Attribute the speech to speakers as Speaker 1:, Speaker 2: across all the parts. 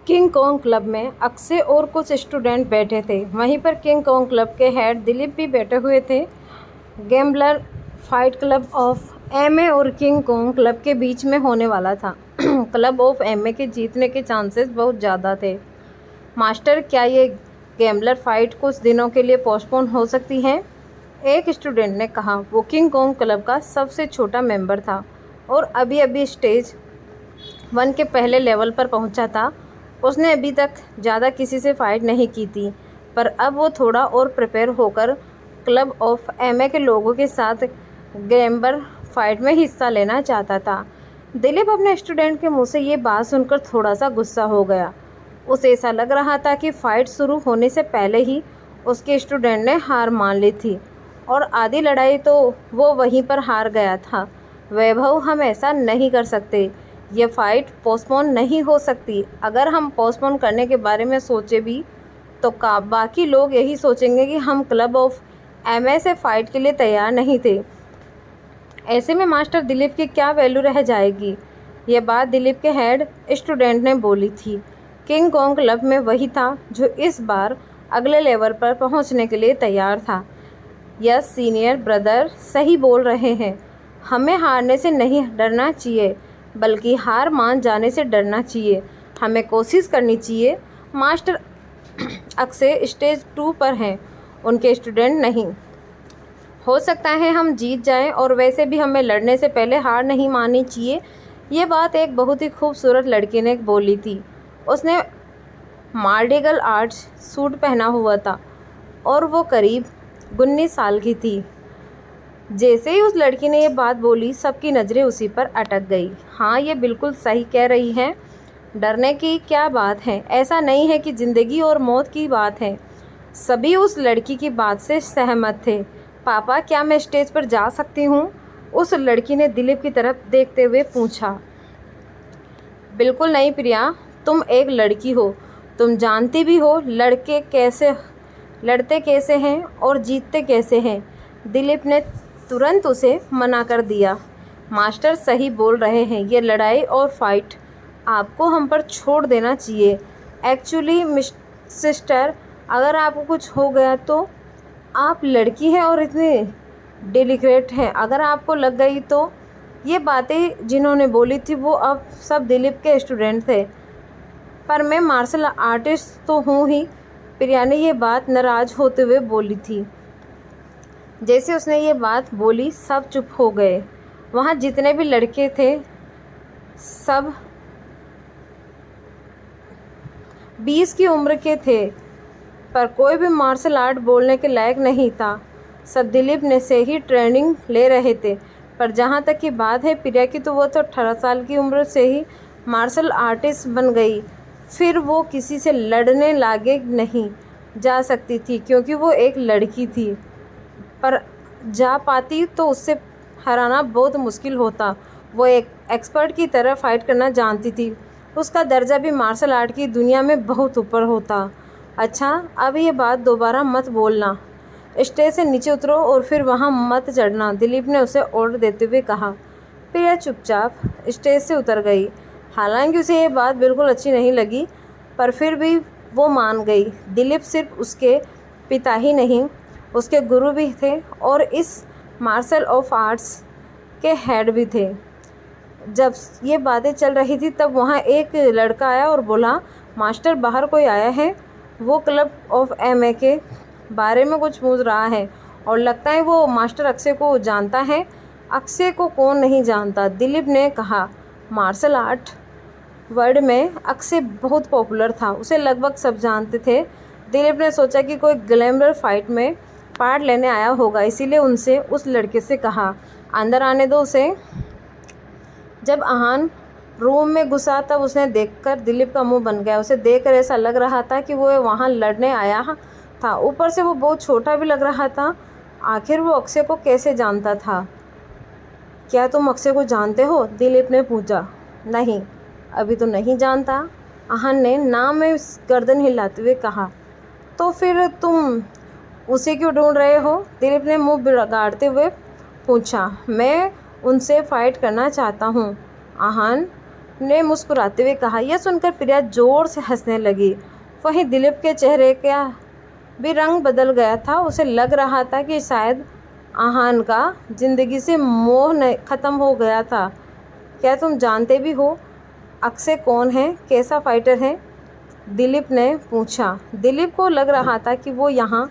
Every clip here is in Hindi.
Speaker 1: किंग कॉन्ग क्लब में अक्षय और कुछ स्टूडेंट बैठे थे। वहीं पर किंग कॉन्ग क्लब के हेड दिलीप भी बैठे हुए थे। Gambler fight club of MA और किंग कॉन्ग क्लब के बीच में होने वाला था। क्लब ऑफ एमए के जीतने के चांसेस बहुत ज़्यादा थे। मास्टर, क्या ये गैम्बलर फाइट कुछ दिनों के लिए पोस्टपोन हो सकती है? एक स्टूडेंट ने कहा। वो किंग कॉन्ग क्लब का सबसे छोटा मेंबर था और अभी अभी स्टेज 1 के पहले लेवल पर पहुंचा था। उसने अभी तक ज़्यादा किसी से फाइट नहीं की थी, पर अब वो थोड़ा और प्रिपेयर होकर क्लब ऑफ एमए के लोगों के साथ गैम्बलर फाइट में हिस्सा लेना चाहता था। दिलीप अपने स्टूडेंट के मुंह से ये बात सुनकर थोड़ा सा गुस्सा हो गया। उसे ऐसा लग रहा था कि फाइट शुरू होने से पहले ही उसके स्टूडेंट ने हार मान ली थी और आधी लड़ाई तो वो वहीं पर हार गया था। वैभव, हम ऐसा नहीं कर सकते। ये फ़ाइट पोस्टपोन नहीं हो सकती। अगर हम पोस्टपोन करने के बारे में सोचे भी तो बाकी लोग यही सोचेंगे कि हम क्लब ऑफ एमए से फ़ाइट के लिए तैयार नहीं थे। ऐसे में मास्टर दिलीप की क्या वैल्यू रह जाएगी? ये बात दिलीप के हेड स्टूडेंट ने बोली थी। किंग कॉन्ग क्लब में वही था जो इस बार अगले लेवल पर पहुंचने के लिए तैयार था। यस सीनियर ब्रदर, सही बोल रहे हैं। हमें हारने से नहीं डरना चाहिए, बल्कि हार मान जाने से डरना चाहिए। हमें कोशिश करनी चाहिए। मास्टर अक्षय स्टेज 2 पर हैं, उनके स्टूडेंट नहीं। हो सकता है हम जीत जाएं, और वैसे भी हमें लड़ने से पहले हार नहीं माननी चाहिए। ये बात एक बहुत ही खूबसूरत लड़की ने बोली थी। उसने मार्डिगल आर्ट्स सूट पहना हुआ था और वो करीब 19 साल की थी। जैसे ही उस लड़की ने ये बात बोली, सबकी नज़रें उसी पर अटक गई। हाँ, ये बिल्कुल सही कह रही हैं। डरने की क्या बात है? ऐसा नहीं है कि ज़िंदगी और मौत की बात है। सभी उस लड़की की बात से सहमत थे। पापा, क्या मैं स्टेज पर जा सकती हूँ? उस लड़की ने दिलीप की तरफ देखते हुए पूछा। बिल्कुल नहीं प्रिया, तुम एक लड़की हो। तुम जानती भी हो लड़ते कैसे हैं और जीतते कैसे हैं। दिलीप ने तुरंत उसे मना कर दिया। मास्टर सही बोल रहे हैं। ये लड़ाई और फाइट आपको हम पर छोड़ देना चाहिए। एक्चुअली मिस सिस्टर, अगर आपको कुछ हो गया तो? आप लड़की हैं और इतनी डेलिकेट हैं। अगर आपको लग गई तो? ये बातें जिन्होंने बोली थी वो अब सब दिलीप के स्टूडेंट थे। पर मैं मार्शल आर्टिस्ट तो हूँ ही, प्रिया ने ये बात नाराज़ होते हुए बोली थी। जैसे उसने ये बात बोली, सब चुप हो गए। वहाँ जितने भी लड़के थे सब 20 की उम्र के थे, पर कोई भी मार्शल आर्ट बोलने के लायक नहीं था। सब दिलीप ने से ही ट्रेनिंग ले रहे थे। पर जहाँ तक की बात है प्रिया की, तो वो तो 18 साल की उम्र से ही मार्शल आर्टिस्ट बन गई। फिर वो किसी से लड़ने लागे नहीं जा सकती थी, क्योंकि वो एक लड़की थी। पर जा पाती तो उससे हराना बहुत मुश्किल होता। वो एक एक्सपर्ट की तरह फाइट करना जानती थी। उसका दर्जा भी मार्शल आर्ट की दुनिया में बहुत ऊपर होता। अच्छा, अब ये बात दोबारा मत बोलना। स्टेज से नीचे उतरो और फिर वहाँ मत चढ़ना, दिलीप ने उसे ऑर्डर देते हुए कहा। प्रिया चुपचाप स्टेज से उतर गई। हालांकि उसे ये बात बिल्कुल अच्छी नहीं लगी, पर फिर भी वो मान गई। दिलीप सिर्फ उसके पिता ही नहीं, उसके गुरु भी थे और इस मार्शल ऑफ आर्ट्स के हेड भी थे। जब ये बातें चल रही थी तब वहाँ एक लड़का आया और बोला, मास्टर, बाहर कोई आया है। वो क्लब ऑफ एमए के बारे में कुछ पूछ रहा है और लगता है वो मास्टर अक्षय को जानता है। अक्षय को कौन नहीं जानता, दिलीप ने कहा। मार्शल आर्ट वर्ल्ड में अक्षय बहुत पॉपुलर था, उसे लगभग सब जानते थे। दिलीप ने सोचा कि कोई ग्लैमर फाइट में पार्ट लेने आया होगा, इसीलिए उनसे उस लड़के से कहा, अंदर आने दो उसे। जब आहान रूम में घुसा तब उसने देखकर दिलीप का मुंह बन गया। उसे देखकर ऐसा लग रहा था कि वो वहाँ लड़ने आया था। ऊपर से वो बहुत छोटा भी लग रहा था। आखिर वो अक्षय को कैसे जानता था? क्या तुम अक्षय को जानते हो? दिलीप ने पूछा। नहीं, अभी तो नहीं जानता, आहान ने नाम में गर्दन हिलाते हुए कहा। तो फिर तुम उसे क्यों ढूंढ रहे हो? दिलीप ने मुंह बिगाड़ते हुए पूछा। मैं उनसे फाइट करना चाहता हूँ आहान। ने मुस्कुराते हुए कहा। यह सुनकर प्रिया जोर से हंसने लगी। वहीं दिलीप के चेहरे का भी रंग बदल गया था। उसे लग रहा था कि शायद आहान का ज़िंदगी से मोह ख़त्म हो गया था। क्या तुम जानते भी हो अक्षय कौन है, कैसा फाइटर है? दिलीप ने पूछा। दिलीप को लग रहा था कि वो यहाँ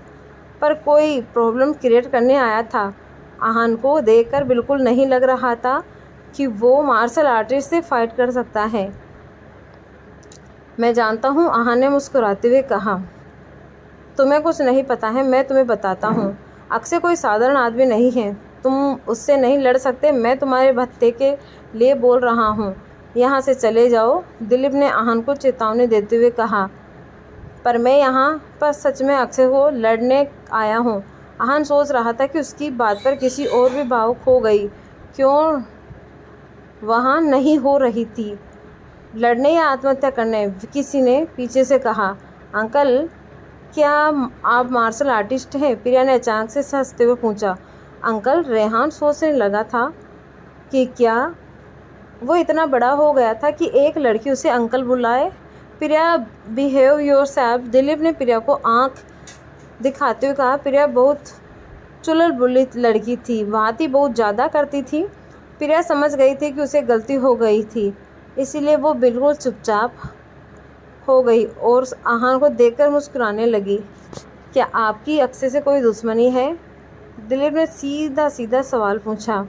Speaker 1: पर कोई प्रॉब्लम क्रिएट करने आया था। आहान को देखकर बिल्कुल नहीं लग रहा था कि वो मार्शल आर्टिस्ट से फाइट कर सकता है। मैं जानता हूँ, आहान ने मुस्कुराते हुए कहा। तुम्हें कुछ नहीं पता है, मैं तुम्हें बताता हूँ। अक्षय कोई साधारण आदमी नहीं है, तुम उससे नहीं लड़ सकते। मैं तुम्हारे भत्ते के लिए बोल रहा हूँ, यहाँ से चले जाओ। दिलीप ने आहान को चेतावनी देते हुए कहा। पर मैं यहाँ पर सच में अक्षय को लड़ने आया हूँ। आहान सोच रहा था कि उसकी बात पर किसी और भी भावुक हो गई। क्यों वहाँ नहीं हो रही थी? लड़ने या आत्महत्या करने? किसी ने पीछे से कहा। अंकल, क्या आप मार्शल आर्टिस्ट हैं? प्रिया ने अचानक से हंसते हुए पूछा। अंकल? रेहान सोचने लगा था कि क्या वो इतना बड़ा हो गया था कि एक लड़की उसे अंकल बुलाए। प्रिया, बिहेव योरसेल्फ। दिलीप ने प्रिया को आंख दिखाते हुए कहा। प्रिया बहुत चुलबुली बुली लड़की थी, बात ही बहुत ज़्यादा करती थी। प्रिया समझ गई थी कि उसे गलती हो गई थी, इसीलिए वो बिल्कुल चुपचाप हो गई और आहान को देखकर मुस्कुराने लगी। क्या आपकी अक्षय से कोई दुश्मनी है? दिलीप ने सीधा सीधा सवाल पूछा।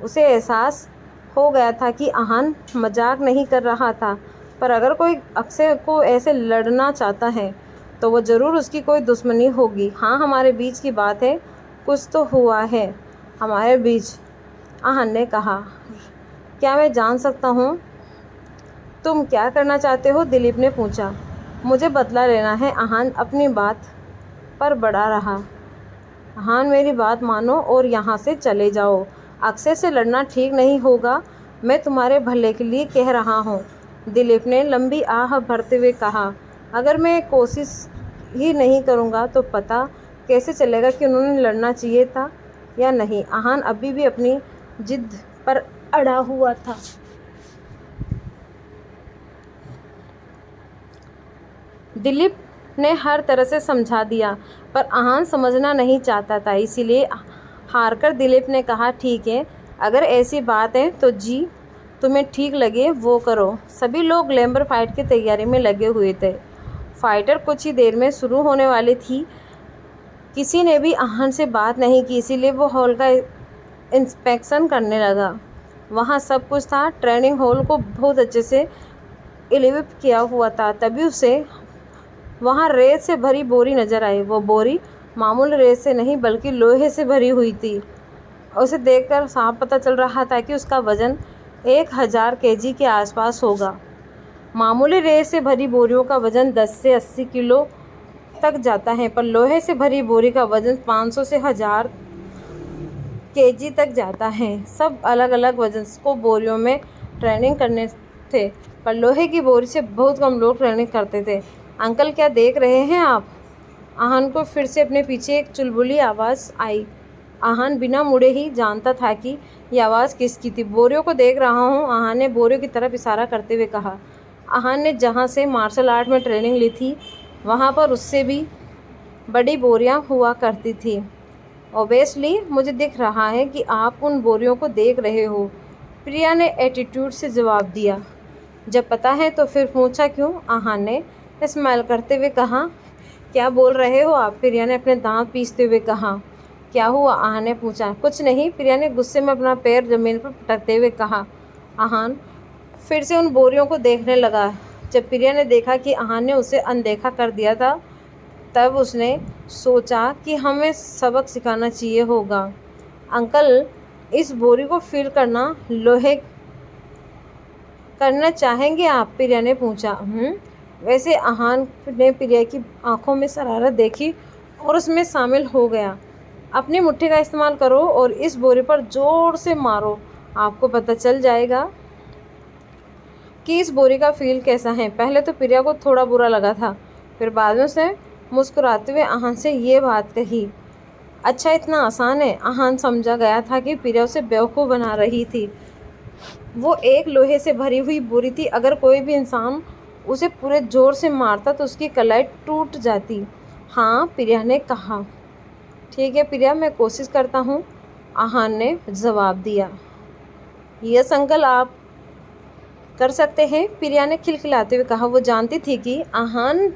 Speaker 1: उसे एहसास हो गया था कि आहान मजाक नहीं कर रहा था, पर अगर कोई अक्षय को ऐसे लड़ना चाहता है तो वो ज़रूर उसकी कोई दुश्मनी होगी। हाँ, हमारे बीच की बात है, कुछ तो हुआ है हमारे बीच, आहान ने कहा। क्या मैं जान सकता हूँ तुम क्या करना चाहते हो? दिलीप ने पूछा। मुझे बदला लेना है। आहान अपनी बात पर बड़ा रहा। आहान, मेरी बात मानो और यहाँ से चले जाओ। अक्षय से लड़ना ठीक नहीं होगा, मैं तुम्हारे भले के लिए कह रहा हूँ। दिलीप ने लंबी आह भरते हुए कहा। अगर मैं कोशिश ही नहीं करूँगा तो पता कैसे चलेगा कि उन्होंने लड़ना चाहिए था या नहीं? आहान अभी भी अपनी जिद पर अड़ा हुआ था। दिलीप ने हर तरह से समझा दिया, पर आहान समझना नहीं चाहता था, इसीलिए हारकर दिलीप ने कहा, ठीक है, अगर ऐसी बात है तो जी तुम्हें ठीक लगे वो करो। सभी लोग ग्लैमर फाइट की तैयारी में लगे हुए थे। फाइटर कुछ ही देर में शुरू होने वाली थी। किसी ने भी आहान से बात नहीं की, इसीलिए वो हॉल का इंस्पेक्शन करने लगा। वहाँ सब कुछ था। ट्रेनिंग हॉल को बहुत अच्छे से एलिवेट किया हुआ था। तभी उसे वहाँ रेत से भरी बोरी नजर आई। वो बोरी मामूली रेत से नहीं बल्कि लोहे से भरी हुई थी। उसे देखकर साफ पता चल रहा था कि उसका वजन 1000 केजी के आसपास होगा। मामूली रेत से भरी बोरियों का वजन 10 से 80 किलो तक जाता है, पर लोहे से भरी बोरी का वजन 500 से 1000 केजी तक जाता है। सब अलग अलग वजन को बोरियों में ट्रेनिंग करने थे, पर लोहे की बोरी से बहुत कम लोग ट्रेनिंग करते थे। अंकल, क्या देख रहे हैं आप? आहान को फिर से अपने पीछे एक चुलबुली आवाज़ आई। आहान बिना मुड़े ही जानता था कि यह आवाज़ किसकी थी। बोरियों को देख रहा हूँ, आहान ने बोरियों की तरफ इशारा करते हुए कहा। आहान ने जहाँ से मार्शल आर्ट में ट्रेनिंग ली थी वहाँ पर उससे भी बड़ी बोरियाँ हुआ करती थी। ओबेसली मुझे दिख रहा है कि आप उन बोरियों को देख रहे हो, प्रिया ने एटीट्यूड से जवाब दिया। जब पता है तो फिर पूछा क्यों? आहान ने स्माइल करते हुए कहा। क्या बोल रहे हो आप? प्रिया ने अपने दांत पीसते हुए कहा। क्या हुआ? आहान ने पूछा। कुछ नहीं, प्रिया ने गुस्से में अपना पैर ज़मीन पर पटकते हुए कहा। आहान फिर से उन बोरियों को देखने लगा। जब प्रिया ने देखा कि आहान ने उसे अनदेखा कर दिया था, तब उसने सोचा कि हमें सबक सिखाना चाहिए होगा। अंकल, इस बोरी को फील करना, लोहे करना चाहेंगे आप? प्रिया ने पूछा। वैसे आहान ने प्रिया की आंखों में शरारत देखी और उसमें शामिल हो गया। अपनी मुट्ठी का इस्तेमाल करो और इस बोरे पर ज़ोर से मारो, आपको पता चल जाएगा कि इस बोरी का फील कैसा है। पहले तो प्रिया को थोड़ा बुरा लगा था, फिर बाद में उसने मुस्कुराते हुए आहान से ये बात कही। अच्छा, इतना आसान है? आहान समझा गया था कि प्रिया उसे बेवकूफ़ बना रही थी। वो एक लोहे से भरी हुई बोरी थी। अगर कोई भी इंसान उसे पूरे ज़ोर से मारता तो उसकी कलाई टूट जाती। हाँ, प्रिया ने कहा। ठीक है प्रिया, मैं कोशिश करता हूँ, आहान ने जवाब दिया। यस अंकल, आप कर सकते हैं, प्रिया ने खिलखिलाते हुए कहा। वो जानती थी कि आहान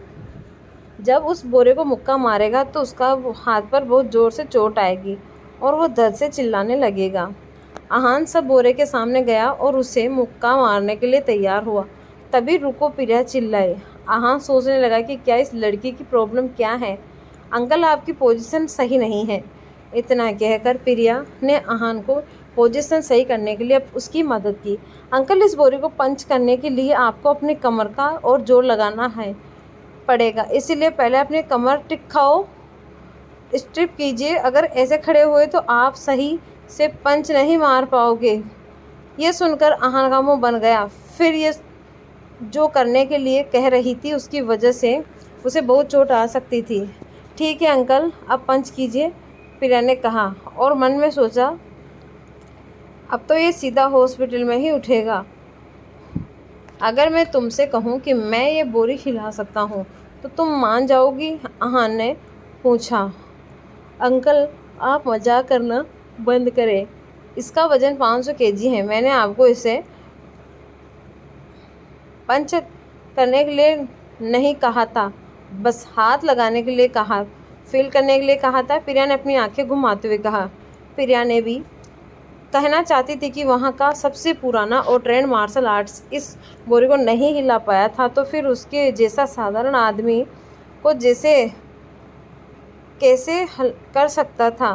Speaker 1: जब उस बोरे को मुक्का मारेगा तो उसका हाथ पर बहुत ज़ोर से चोट आएगी और वो दर्द से चिल्लाने लगेगा। आहान सब बोरे के सामने गया और उसे मुक्का मारने के लिए तैयार हुआ। तभी रुको, प्रिया चिल्लाई। आहान सोचने लगा कि क्या इस लड़की की प्रॉब्लम क्या है। अंकल, आपकी पोजीशन सही नहीं है। इतना कहकर प्रिया ने आहान को पोजीशन सही करने के लिए उसकी मदद की। अंकल, इस बोरे को पंच करने के लिए आपको अपनी कमर का और जोर लगाना पड़ेगा, इसीलिए पहले अपनी कमर टिकाओ, स्ट्रिप कीजिए। अगर ऐसे खड़े हुए तो आप सही से पंच नहीं मार पाओगे। ये सुनकर आहान का मुंह बन गया। फिर ये जो करने के लिए कह रही थी उसकी वजह से उसे बहुत चोट आ सकती थी। ठीक है अंकल, अब पंच कीजिए, प्रिया ने कहा और मन में सोचा, अब तो ये सीधा हॉस्पिटल में ही उठेगा। अगर मैं तुमसे कहूँ कि मैं ये बोरी हिला सकता हूँ तो तुम मान जाओगी? आहान ने पूछा। अंकल, आप मजाक करना बंद करें। इसका वज़न 500 केजी है। मैंने आपको इसे पंच करने के लिए नहीं कहा था, बस हाथ लगाने के लिए कहा, फील करने के लिए कहा था। प्रिया ने अपनी आंखें घुमाते हुए कहा। प्रिया ने भी कहना चाहती थी कि वहाँ का सबसे पुराना और ट्रेंड मार्शल आर्ट्स इस बोरे को नहीं हिला पाया था, तो फिर उसके जैसा साधारण आदमी को कैसे हल कर सकता था।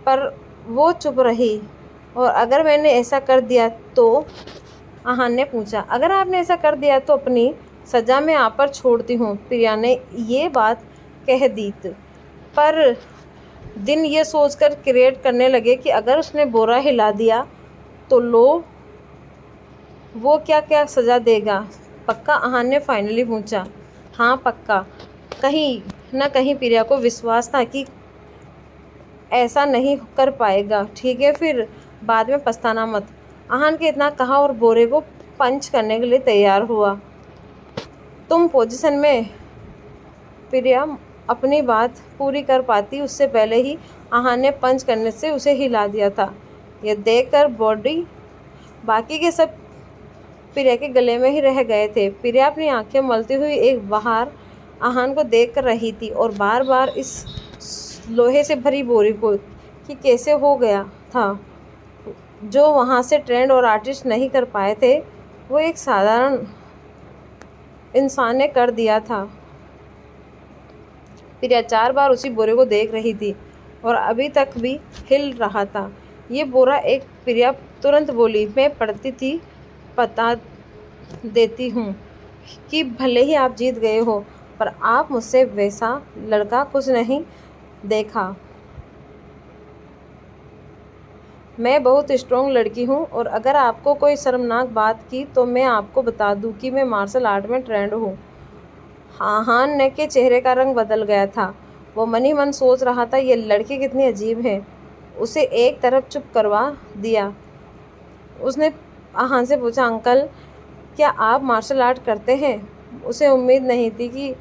Speaker 1: पर वो चुप रही। और अगर मैंने ऐसा कर दिया तो? आहान ने पूछा। अगर आपने ऐसा कर दिया तो अपनी सज़ा मैं आप पर छोड़ती हूँ। प्रिया ने ये बात कह दी, पर दिन ये सोचकर क्रिएट करने लगे कि अगर उसने बोरा हिला दिया तो वो क्या क्या सज़ा देगा। पक्का? आहान ने फाइनली पूछा। हाँ पक्का। कहीं ना कहीं प्रिया को विश्वास था कि ऐसा नहीं कर पाएगा। ठीक है, फिर बाद में पछताना मत। आहान के इतना कहा और बोरे को पंच करने के लिए तैयार हुआ। तुम पोजीशन में। प्रिया अपनी बात पूरी कर पाती उससे पहले ही आहान ने पंच करने से उसे हिला दिया था। यह देखकर बाकी के सब प्रिया के गले में ही रह गए थे। प्रिया अपनी आंखें मलती हुई एक बाहर आहान को देख कर रही थी और बार बार इस लोहे से भरी बोरी को कि कैसे हो गया था जो वहाँ से ट्रेंड और आर्टिस्ट नहीं कर पाए थे, वो एक साधारण इंसान ने कर दिया था। प्रिया 4 बार उसी बोरे को देख रही थी और अभी तक भी हिल रहा था। ये बोरा एक। प्रिया तुरंत बोली, मैं पढ़ती थी, बता देती हूँ कि भले ही आप जीत गए हो, पर आप मुझसे वैसा लड़का कुछ नहीं देखा। मैं बहुत स्ट्रॉन्ग लड़की हूँ और अगर आपको कोई शर्मनाक बात की तो मैं आपको बता दूँ कि मैं मार्शल आर्ट में ट्रेंड हूँ। आहान के चेहरे का रंग बदल गया था। वो मन ही मन सोच रहा था, ये लड़की कितनी अजीब है। उसे एक तरफ चुप करवा दिया। उसने आहान से पूछा, अंकल क्या आप मार्शल आर्ट करते हैं? उसे उम्मीद नहीं थी कि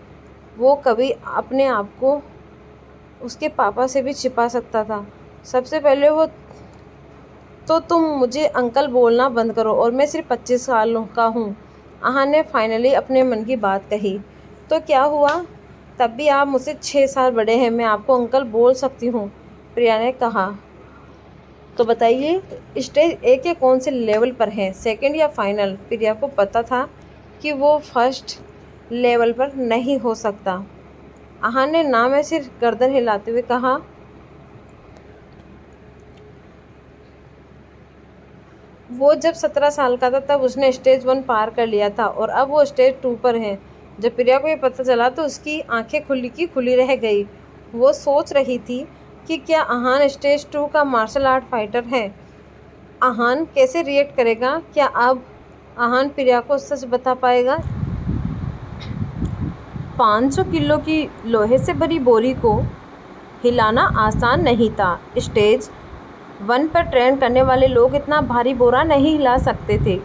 Speaker 1: वो कभी अपने आप को उसके पापा से भी छिपा सकता था। सबसे पहले वो तो तुम मुझे अंकल बोलना बंद करो और मैं सिर्फ 25 साल का हूँ। आहान ने फाइनली अपने मन की बात कही। तो क्या हुआ? तब भी आप मुझसे 6 साल बड़े हैं, मैं आपको अंकल बोल सकती हूँ, प्रिया ने कहा। तो बताइए, स्टेज ए के कौन से लेवल पर हैं, सेकंड या फाइनल? प्रिया को पता था कि वो फर्स्ट लेवल पर नहीं हो सकता। आहान ने ना में सिर्फ गर्दन हिलाते हुए कहा। वो जब 17 साल का था तब उसने स्टेज 1 पार कर लिया था और अब वो स्टेज 2 पर है। जब प्रिया को ये पता चला तो उसकी आंखें खुली की खुली रह गई। वो सोच रही थी कि क्या आहान स्टेज 2 का मार्शल आर्ट फाइटर है। आहान कैसे रिएक्ट करेगा? क्या अब आहान प्रिया को सच बता पाएगा? 500 किलो की लोहे से भरी बोरी को हिलाना आसान नहीं था। स्टेज वन पर ट्रेन करने वाले लोग इतना भारी बोरा नहीं हिला सकते थे।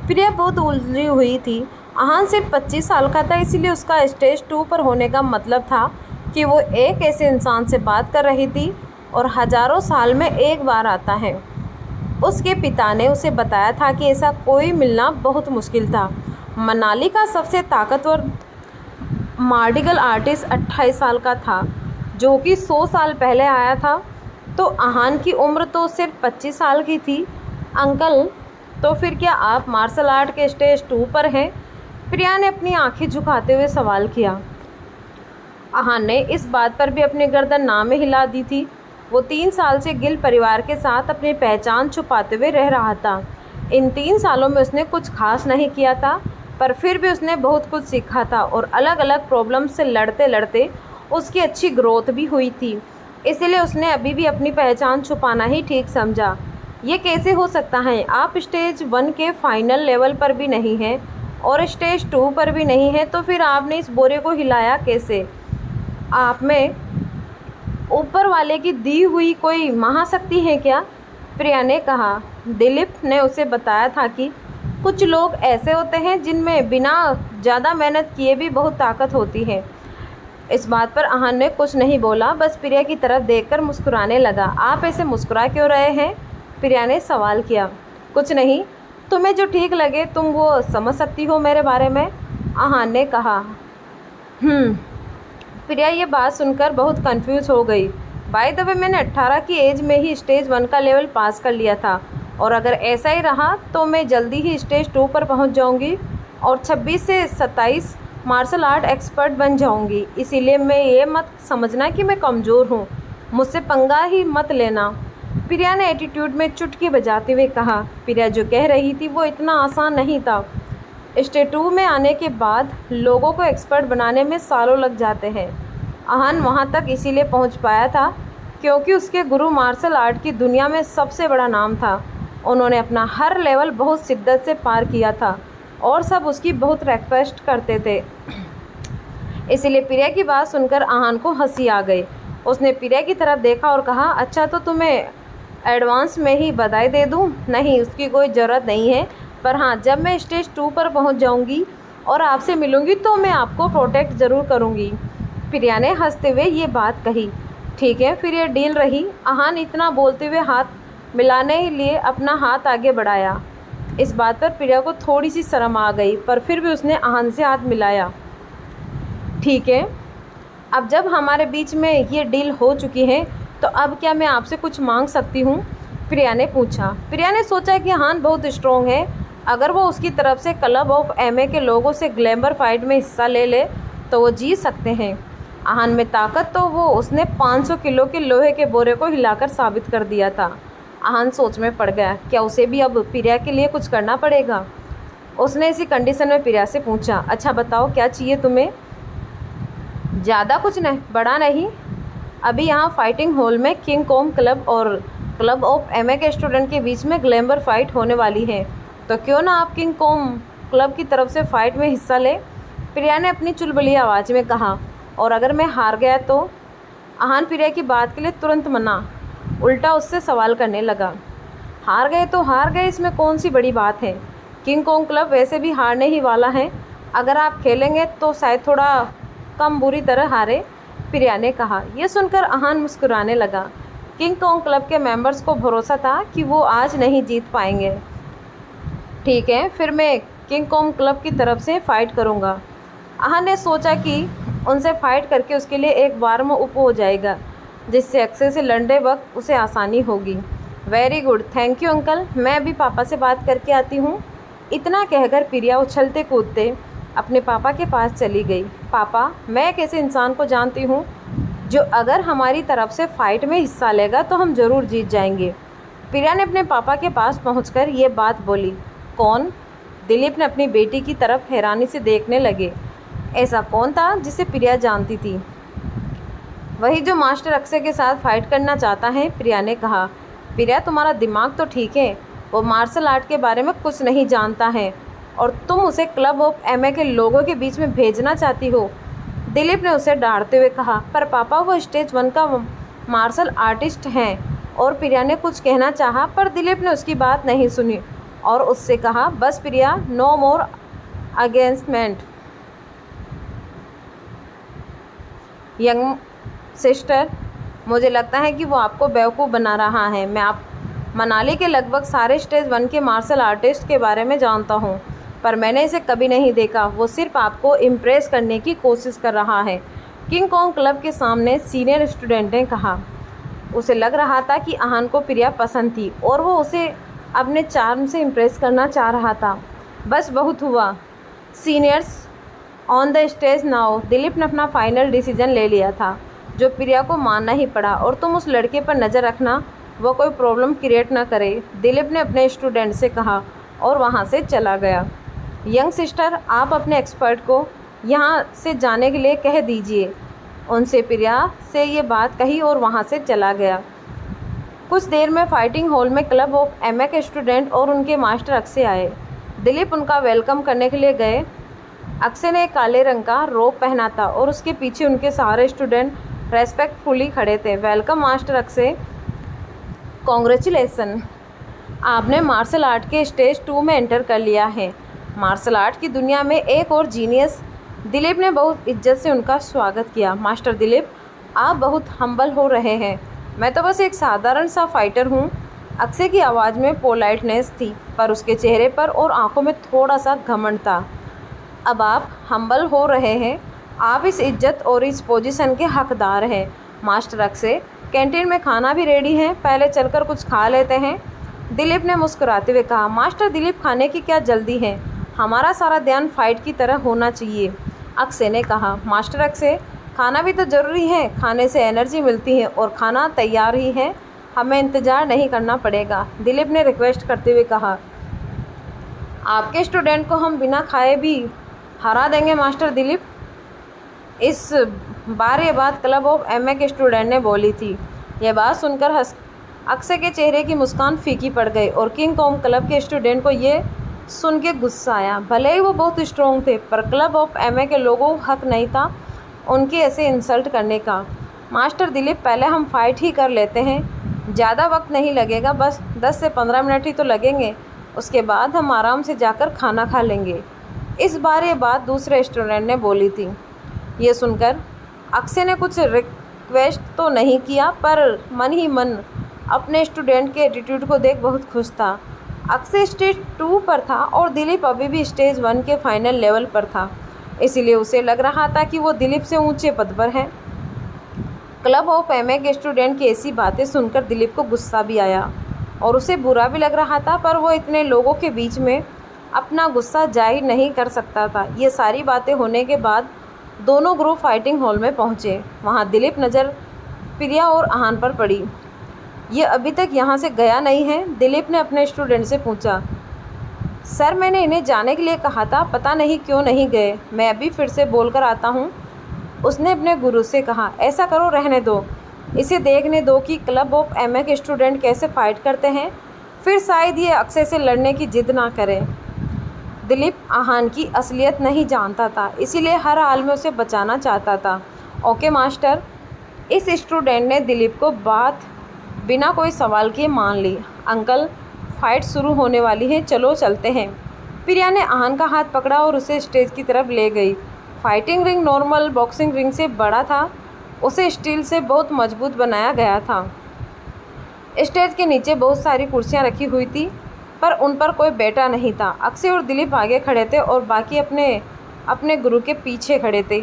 Speaker 1: प्रिया बहुत उलझी हुई थी। आहान सिर्फ 25 साल का था, इसीलिए उसका स्टेज 2 पर होने का मतलब था कि वो एक ऐसे इंसान से बात कर रही थी और हज़ारों साल में एक बार आता है। उसके पिता ने उसे बताया था कि ऐसा कोई मिलना बहुत मुश्किल था। मनाली का सबसे ताकतवर मार्डिगल आर्टिस्ट 28 साल का था, जो कि 100 साल पहले आया था। तो आहान की उम्र तो सिर्फ 25 साल की थी। अंकल, तो फिर क्या आप मार्शल आर्ट के स्टेज 2 पर हैं? प्रिया ने अपनी आंखें झुकाते हुए सवाल किया। आहान ने इस बात पर भी अपनी गर्दन ना में हिला दी थी। वो 3 साल से गिल परिवार के साथ अपनी पहचान छुपाते हुए रह रहा था। इन 3 सालों में उसने कुछ खास नहीं किया था, पर फिर भी उसने बहुत कुछ सीखा था और अलग अलग प्रॉब्लम से लड़ते लड़ते उसकी अच्छी ग्रोथ भी हुई थी। इसलिए उसने अभी भी अपनी पहचान छुपाना ही ठीक समझा। ये कैसे हो सकता है? आप स्टेज 1 के फाइनल लेवल पर भी नहीं हैं और स्टेज 2 पर भी नहीं हैं, तो फिर आपने इस बोरे को हिलाया कैसे? आप में ऊपर वाले की दी हुई कोई महाशक्ति है क्या? प्रिया ने कहा। दिलीप ने उसे बताया था कि कुछ लोग ऐसे होते हैं जिनमें बिना ज़्यादा मेहनत किए भी बहुत ताकत होती है। इस बात पर आहान ने कुछ नहीं बोला, बस प्रिया की तरफ देखकर मुस्कुराने लगा। आप ऐसे मुस्कुरा क्यों रहे हैं? प्रिया ने सवाल किया। कुछ नहीं, तुम्हें जो ठीक लगे तुम वो समझ सकती हो मेरे बारे में, आहान ने कहा। प्रिया ये बात सुनकर बहुत कंफ्यूज हो गई। बाय द वे, मैंने 18 की एज में ही स्टेज 1 का लेवल पास कर लिया था और अगर ऐसा ही रहा तो मैं जल्दी ही स्टेज 2 पर पहुंच जाऊंगी और 26 से 27 मार्शल आर्ट एक्सपर्ट बन जाऊंगी। इसीलिए मैं ये मत समझना कि मैं कमज़ोर हूँ, मुझसे पंगा ही मत लेना, प्रिया ने एटीट्यूड में चुटकी बजाते हुए कहा। प्रिया जो कह रही थी वो इतना आसान नहीं था। स्टेज 2 में आने के बाद लोगों को एक्सपर्ट बनाने में सालों लग जाते हैं। आहान वहाँ तक इसीलिए पहुँच पाया था क्योंकि उसके गुरु मार्शल आर्ट की दुनिया में सबसे बड़ा नाम था। उन्होंने अपना हर लेवल बहुत शिद्दत से पार किया था और सब उसकी बहुत रिक्वेस्ट करते थे। इसीलिए प्रिया की बात सुनकर आहान को हंसी आ गई। उसने प्रिया की तरफ देखा और कहा, अच्छा तो तुम्हें एडवांस में ही बधाई दे दूं? नहीं, उसकी कोई ज़रूरत नहीं है, पर हाँ, जब मैं स्टेज 2 पर पहुंच जाऊंगी और आपसे मिलूंगी तो मैं आपको प्रोटेक्ट ज़रूर करूंगी। प्रिया ने हंसते हुए ये बात कही। ठीक है, फिर ये डील रही। आहान इतना बोलते हुए हाथ मिलाने के लिए अपना हाथ आगे बढ़ाया। इस बात पर प्रिया को थोड़ी सी शर्म आ गई, पर फिर भी उसने आहान से हाथ मिलाया। ठीक है, अब जब हमारे बीच में ये डील हो चुकी है तो अब क्या मैं आपसे कुछ मांग सकती हूँ? प्रिया ने पूछा। प्रिया ने सोचा कि आहान बहुत स्ट्रॉन्ग है, अगर वो उसकी तरफ से क्लब ऑफ एमए के लोगों से ग्लैमर फाइट में हिस्सा ले ले तो वो जीत सकते हैं। आहान में ताकत तो वो उसने 500 किलो के लोहे के बोरे को हिलाकर साबित कर दिया था। आहान सोच में पड़ गया, क्या उसे भी अब प्रिया के लिए कुछ करना पड़ेगा? उसने इसी कंडीशन में प्रिया से पूछा, अच्छा बताओ क्या चाहिए तुम्हें? ज़्यादा कुछ नहीं, बड़ा नहीं। अभी यहाँ फाइटिंग हॉल में किंग कॉन्ग क्लब और क्लब ऑफ एमए के स्टूडेंट के बीच में ग्लैमर फाइट होने वाली है, तो क्यों ना आप किंग कॉन्ग क्लब की तरफ से फ़ाइट में हिस्सा ले? प्रिया ने अपनी चुलबुली आवाज़ में कहा। और अगर मैं हार गया तो? आहान प्रिया की बात के लिए तुरंत मना, उल्टा उससे सवाल करने लगा। हार गए तो हार गए, इसमें कौन सी बड़ी बात है? किंग कॉन्ग क्लब वैसे भी हारने ही वाला है, अगर आप खेलेंगे तो शायद थोड़ा कम बुरी तरह हारे, प्रिया ने कहा। यह सुनकर आहान मुस्कुराने लगा। किंग कॉन्ग क्लब के मेंबर्स को भरोसा था कि वो आज नहीं जीत पाएंगे। ठीक है, फिर मैं किंग कॉन्ग क्लब की तरफ से फ़ाइट करूँगा। आहान ने सोचा कि उनसे फ़ाइट करके उसके लिए एक वार्म अप हो जाएगा, जिससे अक्सर से लड़ने वक्त उसे आसानी होगी। Very good, thank you uncle, मैं अभी पापा से बात करके आती हूँ। इतना कहकर प्रिया उछलते कूदते अपने पापा के पास चली गई। पापा, मैं एक ऐसे इंसान को जानती हूँ जो अगर हमारी तरफ से फ़ाइट में हिस्सा लेगा तो हम ज़रूर जीत जाएंगे। प्रिया ने अपने पापा के पास पहुंचकर ये बात बोली। कौन? दिलीप ने अपनी बेटी की तरफ हैरानी से देखने लगे। ऐसा कौन था जिसे प्रिया जानती थी? वही जो मास्टर अक्षय के साथ फ़ाइट करना चाहता है, प्रिया ने कहा। प्रिया, तुम्हारा दिमाग तो ठीक है, वो मार्शल आर्ट के बारे में कुछ नहीं जानता है और तुम उसे क्लब ऑफ एमए के लोगों के बीच में भेजना चाहती हो, दिलीप ने उसे डांटते हुए कहा। पर पापा, वो स्टेज 1 का मार्शल आर्टिस्ट हैं और प्रिया ने कुछ कहना चाहा, पर दिलीप ने उसकी बात नहीं सुनी और उससे कहा, बस प्रिया, नो मोर अगेंस्टमेंट। यंग सिस्टर, मुझे लगता है कि वो आपको बेवकूफ़ बना रहा है। मैं आप मनाली के लगभग सारे स्टेज 1 के मार्शल आर्टिस्ट के बारे में जानता हूँ, पर मैंने इसे कभी नहीं देखा। वो सिर्फ आपको इम्प्रेस करने की कोशिश कर रहा है। किंग कॉन्ग क्लब के सामने सीनियर स्टूडेंट ने कहा। उसे लग रहा था कि आहान को प्रिया पसंद थी और वो उसे अपने चार्म से इम्प्रेस करना चाह रहा था। बस बहुत हुआ। Seniors on the stage now. Dilip ने अपना फाइनल डिसीजन ले लिया था, जो प्रिया को मानना ही पड़ा। और तुम उस लड़के पर नज़र रखना, वो कोई प्रॉब्लम क्रिएट ना करे, दिलीप ने अपने स्टूडेंट से कहा और वहाँ से चला गया। यंग सिस्टर, आप अपने एक्सपर्ट को यहाँ से जाने के लिए कह दीजिए। उनसे प्रिया से ये बात कही और वहाँ से चला गया। कुछ देर में फाइटिंग हॉल में क्लब ऑफ एमए के स्टूडेंट और उनके मास्टर अक्षय आए। दिलीप उनका वेलकम करने के लिए गए। अक्षय ने एक काले रंग का रोब पहना था और उसके पीछे उनके सारे स्टूडेंट रेस्पेक्टफुली खड़े थे। वेलकम मास्टर अक्षय, कॉन्ग्रेचुलेसन, आपने मार्शल आर्ट के स्टेज 2 में एंटर कर लिया है। मार्शल आर्ट की दुनिया में एक और जीनियस। दिलीप ने बहुत इज्जत से उनका स्वागत किया। मास्टर दिलीप, आप बहुत हम्बल हो रहे हैं। मैं तो बस एक साधारण सा फाइटर हूँ। अक्षय की आवाज़ में पोलाइटनेस थी, पर उसके चेहरे पर और आंखों में थोड़ा सा घमंड था। अब आप हम्बल हो रहे हैं, आप इस इज्जत और इस पोजीशन के हकदार हैं। मास्टर अक्षय, कैंटीन में खाना भी रेडी है, पहले चलकर कुछ खा लेते हैं, दिलीप ने मुस्कुराते हुए कहा। मास्टर दिलीप, खाने की क्या जल्दी है, हमारा सारा ध्यान फाइट की तरह होना चाहिए, अक्षय ने कहा। मास्टर अक्षय, खाना भी तो ज़रूरी है, खाने से एनर्जी मिलती है और खाना तैयार ही है, हमें इंतज़ार नहीं करना पड़ेगा, दिलीप ने रिक्वेस्ट करते हुए कहा। आपके स्टूडेंट को हम बिना खाए भी हरा देंगे मास्टर दिलीप। इस बार ये बात क्लब ऑफ एमए के स्टूडेंट ने बोली थी। यह बात सुनकर अक्षय के चेहरे की मुस्कान फीकी पड़ गई और किंग कॉन्ग क्लब के स्टूडेंट को ये सुन के गुस्सा आया। भले ही वो बहुत स्ट्रॉन्ग थे, पर क्लब ऑफ एमए के लोगों को हक नहीं था उनके ऐसे इंसल्ट करने का। मास्टर दिलीप, पहले हम फाइट ही कर लेते हैं, ज़्यादा वक्त नहीं लगेगा, बस 10 से 15 मिनट ही तो लगेंगे, उसके बाद हम आराम से जाकर खाना खा लेंगे। इस बार ये बात दूसरे स्टूडेंट ने बोली थी। ये सुनकर अक्षय ने कुछ रिक्वेस्ट तो नहीं किया, पर मन ही मन अपने स्टूडेंट के एटीट्यूड को देख बहुत खुश था। अक्षय स्टेज 2 पर था और दिलीप अभी भी स्टेज 1 के फाइनल लेवल पर था, इसीलिए उसे लग रहा था कि वो दिलीप से ऊंचे पद पर है। क्लब ऑफ एमए के स्टूडेंट की ऐसी बातें सुनकर दिलीप को गुस्सा भी आया और उसे बुरा भी लग रहा था, पर वो इतने लोगों के बीच में अपना गुस्सा जाहिर नहीं कर सकता था। ये सारी बातें होने के बाद दोनों ग्रुप फाइटिंग हॉल में पहुंचे। वहां दिलीप नज़र प्रिया और आहान पर पड़ी। ये अभी तक यहाँ से गया नहीं है, दिलीप ने अपने स्टूडेंट से पूछा। सर, मैंने इन्हें जाने के लिए कहा था, पता नहीं क्यों नहीं गए, मैं अभी फिर से बोल कर आता हूँ, उसने अपने गुरु से कहा। ऐसा करो, रहने दो, इसे देखने दो कि क्लब ऑफ एमए के स्टूडेंट कैसे फाइट करते हैं, फिर शायद ये अक्षय से लड़ने की जिद ना करें। दिलीप आहान की असलियत नहीं जानता था, इसीलिए हर हाल में उसे बचाना चाहता था। ओके मास्टर, इस स्टूडेंट ने दिलीप को बात बिना कोई सवाल किए मान ली। अंकल, फाइट शुरू होने वाली है, चलो चलते हैं। प्रिया ने आहान का हाथ पकड़ा और उसे स्टेज की तरफ ले गई। Fighting ring normal boxing ring से बड़ा था, उसे स्टील से बहुत मजबूत बनाया गया था। स्टेज के नीचे बहुत सारी कुर्सियां रखी हुई थी, पर उन पर कोई बैठा नहीं था। अक्षय और दिलीप आगे खड़े थे और बाकी अपने गुरु के पीछे खड़े थे।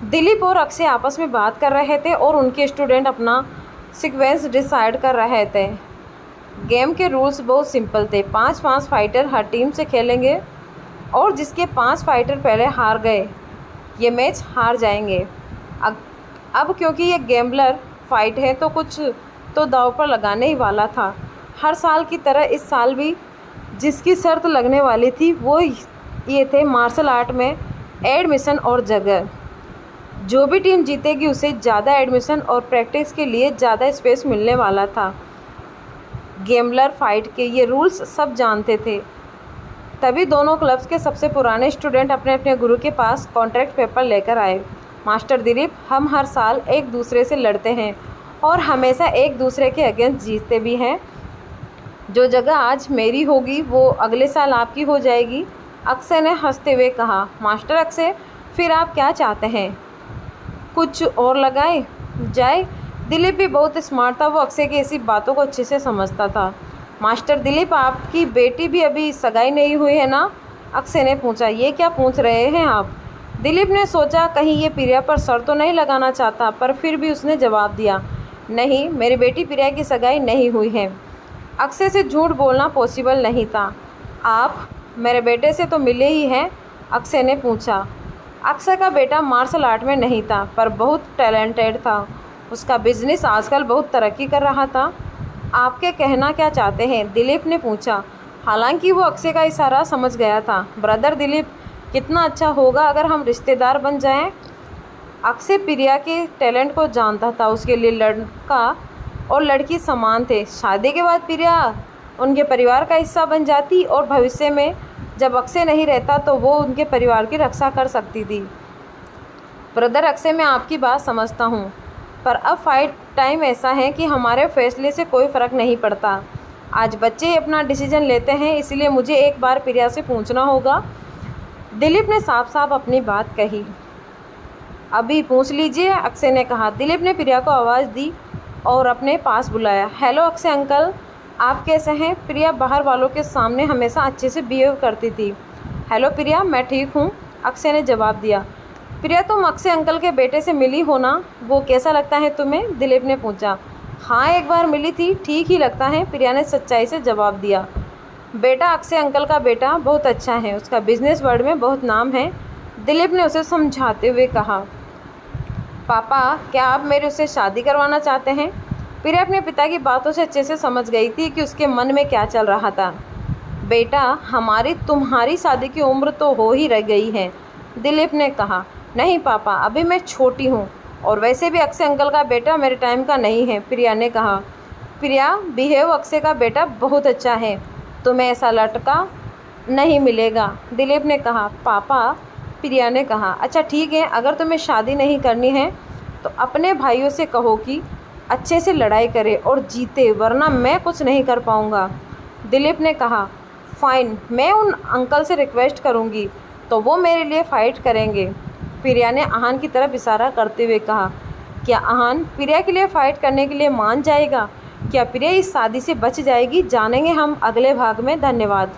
Speaker 1: दिलीप और अक्षय आपस में बात कर रहे थे और उनके स्टूडेंट अपना सीक्वेंस डिसाइड कर रहे थे। गेम के रूल्स बहुत सिंपल थे। 5-5 फाइटर हर टीम से खेलेंगे और जिसके 5 फाइटर पहले हार गए ये मैच हार जाएंगे। अब क्योंकि ये गैम्बलर फाइट है तो कुछ तो दांव पर लगाने ही वाला था। हर साल की तरह इस साल भी जिसकी शर्त लगने वाली थी वो ये थे मार्शल आर्ट में एडमिशन और जगह। जो भी टीम जीतेगी उसे ज़्यादा एडमिशन और प्रैक्टिस के लिए ज़्यादा स्पेस मिलने वाला था। गैम्बलर फाइट के ये रूल्स सब जानते थे, तभी दोनों क्लब्स के सबसे पुराने स्टूडेंट अपने अपने गुरु के पास कॉन्ट्रैक्ट पेपर लेकर आए। मास्टर दिलीप, हम हर साल एक दूसरे से लड़ते हैं और हमेशा एक दूसरे के अगेंस्ट जीतते भी हैं। जो जगह आज मेरी होगी वो अगले साल आपकी हो जाएगी। अक्षय ने हंसते हुए कहा। मास्टर अक्षय, फिर आप क्या चाहते हैं, कुछ और लगाए जाए? दिलीप भी बहुत स्मार्ट था, वो अक्षय की ऐसी बातों को अच्छे से समझता था। मास्टर दिलीप, आपकी बेटी भी अभी सगाई नहीं हुई है ना? अक्षय ने पूछा। ये क्या पूछ रहे हैं आप? दिलीप ने सोचा कहीं ये प्रिया पर सर तो नहीं लगाना चाहता, पर फिर भी उसने जवाब दिया, नहीं, मेरी बेटी प्रिया की सगाई नहीं हुई है। अक्षय से झूठ बोलना पॉसिबल नहीं था। आप मेरे बेटे से तो मिले ही हैं? अक्षय ने पूछा। अक्षय का बेटा मार्शल आर्ट में नहीं था, पर बहुत टैलेंटेड था। उसका बिजनेस आजकल बहुत तरक्की कर रहा था। आपके कहना क्या चाहते हैं? दिलीप ने पूछा। हालांकि वो अक्षय का इशारा समझ गया था। ब्रदर दिलीप, कितना अच्छा होगा अगर हम रिश्तेदार बन जाएं। अक्षय प्रिया के टैलेंट को जानता था। उसके लिए लड़का और लड़की समान थे। शादी के बाद प्रिया उनके परिवार का हिस्सा बन जाती और भविष्य में जब अक्षय नहीं रहता तो वो उनके परिवार की रक्षा कर सकती थी। ब्रदर अक्षय, मैं आपकी बात समझता हूँ, पर अब फाइट टाइम ऐसा है कि हमारे फैसले से कोई फ़र्क नहीं पड़ता। आज बच्चे ही अपना डिसीजन लेते हैं, इसलिए मुझे एक बार प्रिया से पूछना होगा। दिलीप ने साफ साफ अपनी बात कही। अभी पूछ लीजिए, अक्षय ने कहा। दिलीप ने प्रिया को आवाज़ दी और अपने पास बुलाया। हेलो अक्षय अंकल, आप कैसे हैं? प्रिया बाहर वालों के सामने हमेशा अच्छे से बिहेव करती थी। हेलो प्रिया, मैं ठीक हूँ, अक्षय ने जवाब दिया। प्रिया, तुम अक्षय अंकल के बेटे से मिली हो ना? वो कैसा लगता है तुम्हें? दिलीप ने पूछा। हाँ, एक बार मिली थी, ठीक ही लगता है, प्रिया ने सच्चाई से जवाब दिया। बेटा अक्षय अंकल का बेटा बहुत अच्छा है, उसका बिजनेस वर्ल्ड में बहुत नाम है, दिलीप ने उसे समझाते हुए कहा। पापा, क्या आप मेरे उससे शादी करवाना चाहते हैं? प्रिया अपने पिता की बातों से अच्छे से समझ गई थी कि उसके मन में क्या चल रहा था। बेटा, हमारी तुम्हारी शादी की उम्र तो हो ही रह गई है, दिलीप ने कहा। नहीं पापा, अभी मैं छोटी हूँ, और वैसे भी अक्षय अंकल का बेटा मेरे टाइम का नहीं है, प्रिया ने कहा। प्रिया, बिहेव अक्षय का बेटा बहुत अच्छा है, तुम्हें ऐसा लड़का नहीं मिलेगा, दिलीप ने कहा। पापा, प्रिया ने कहा। अच्छा ठीक है, अगर तुम्हें शादी नहीं करनी है तो अपने भाइयों से कहो कि अच्छे से लड़ाई करे और जीते, वरना मैं कुछ नहीं कर पाऊँगा, दिलीप ने कहा। फ़ाइन, मैं उन अंकल से रिक्वेस्ट करूँगी तो वो मेरे लिए फ़ाइट करेंगे, प्रिया ने आहान की तरफ इशारा करते हुए कहा। क्या आहान प्रिया के लिए फ़ाइट करने के लिए मान जाएगा? क्या प्रिया इस शादी से बच जाएगी? जानेंगे हम अगले भाग में। धन्यवाद।